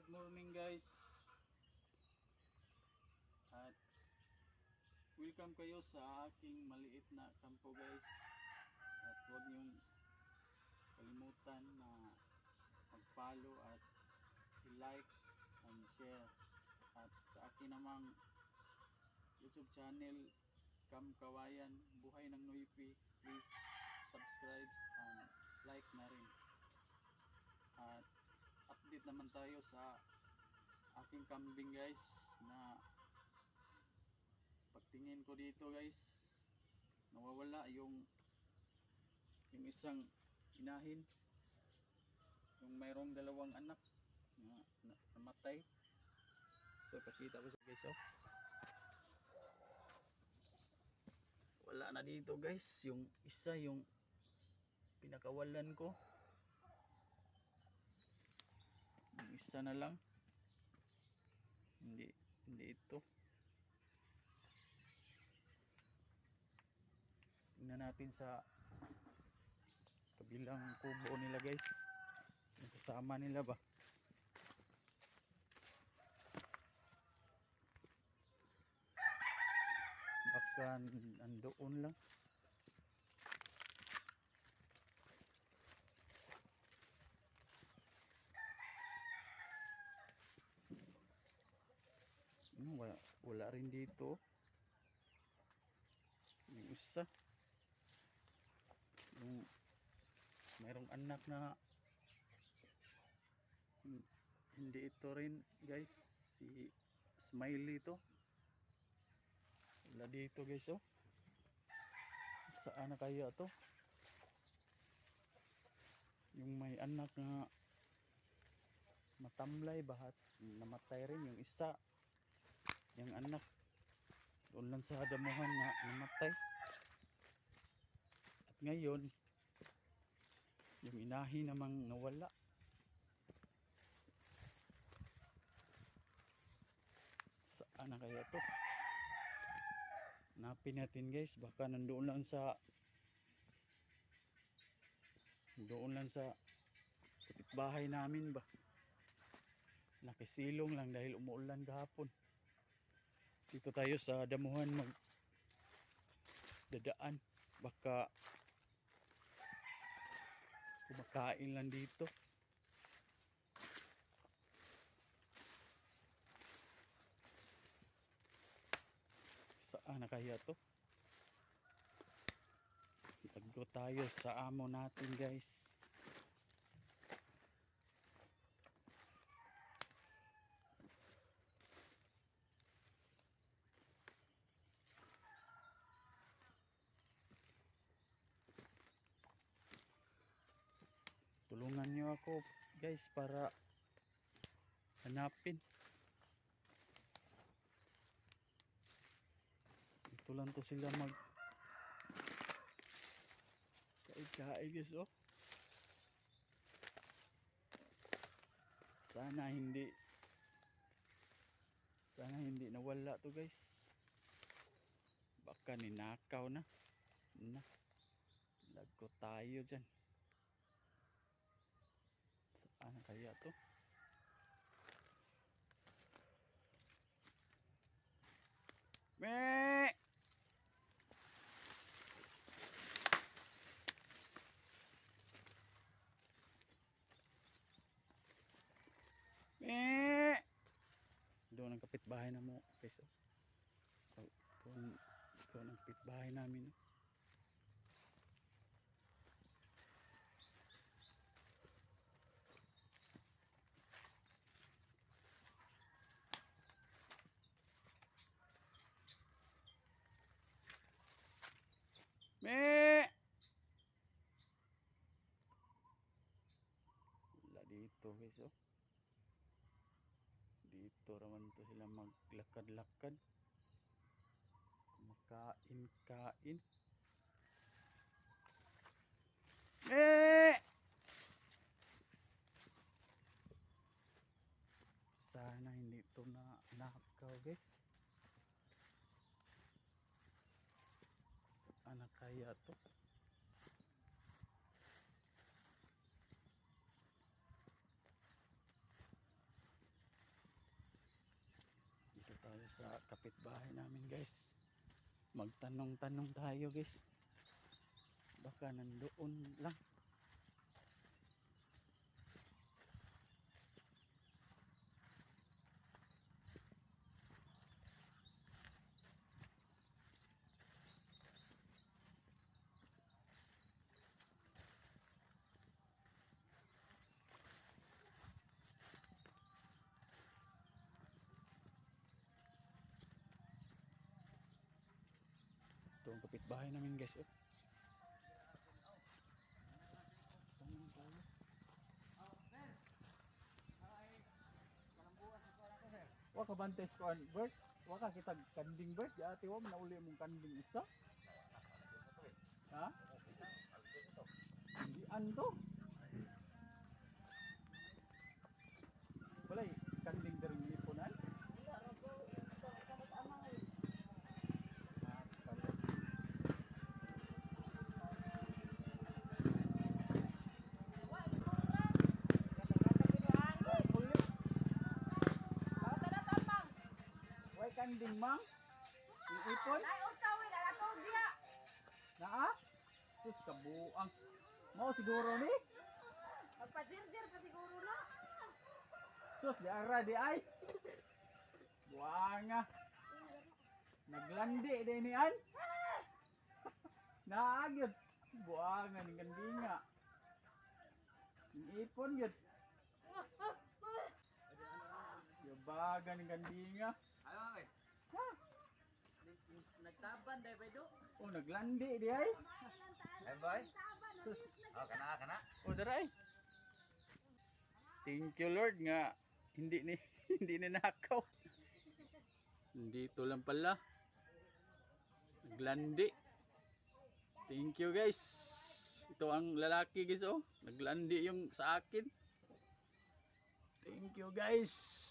Good morning guys. At welcome kayo sa aking maliit na kampo guys. At huwag niyong kalimutan na mag-follow at i-like and share. At sa akin namang YouTube channel Kam Kawayan Buhay ng Noipi, please subscribe and like na rin. At update naman tayo sa aking kambing guys, na pagtingin ko dito guys, nawawala yung isang inahin, yung mayroong dalawang anak na namatay. So pakita ko sa guys, oh. Wala na dito guys, yung isa, yung pinakawalan ko, yung isa na lang, hindi ito. Tingnan natin sa kabilang kubo nila guys, kasama nila ba. Baka andoon lang. Wala rin dito. Yung isa, yung mayroong anak na hindi ito rin guys, si Smiley to. Wala dito guys, oh. Saan na kaya to? Yung may anak na matamlay, bahat namatay rin. Yung isa, yung anak doon lang sa damuhan na namatay. At ngayon yung inahi namang nawala. Saan na kaya to? Hanapin natin guys, baka nandoon lang sa kapitbahay namin ba. Nakisilong lang dahil umuulan kahapon. Dito tayo sa damuhan magdadaan, baka kumakain lang dito. Saan na kaya to? Tago tayo sa amo natin guys. Tulungan nyo ako guys para hanapin. Ito lang to sila mag kain guys, oh. Sana hindi nawala to guys. Baka ninakaw na. Lago tayo dyan. Saan kaya to? Me! Me! Doon ang kapitbahay na mo guys, oh. Doon ang kapitbahay namin, oh. Me! Wala dito guys, oh. Dito raman to sila maglakad-lakad, kumakain-kain. Sana hindi ito na nakaw guys. Saan na kaya to? sa kapitbahay namin guys. Magtanong-tanong tayo guys. Baka nandoon lang. Ito ang kapitbahay namin guys. Oh. Tanong tayo. Waka bantes ko an bird. Waka kita kanding bird. Ya ati wa nauli mong kanding isa. Ha? Hindi ando. Walay kanding dari lipunan. Way kanding mang. Yung ipon. Ay, usawin, alatog dia. Naa? Sus kabuang. Mao siguro ni. Magpa-jirjir pa siguro na. Sus di ara di ay. Buanga. Naglandi din ni an. Naagid. Buanga ning kandinga. Yung ipon yun. Yabaga ning kandinga. Ayo, okay. Ha? Nagtaban dahil ba ito? Oh naglandi di ay. Ayo, boy. Sus. Oh, kana. Oh daray. Thank you Lord nga hindi ni hindi ninakaw. Dito lang pala. Naglandi. Thank you guys. Ito ang lalaki guys oh. Naglandi yung sa akin. Thank you guys.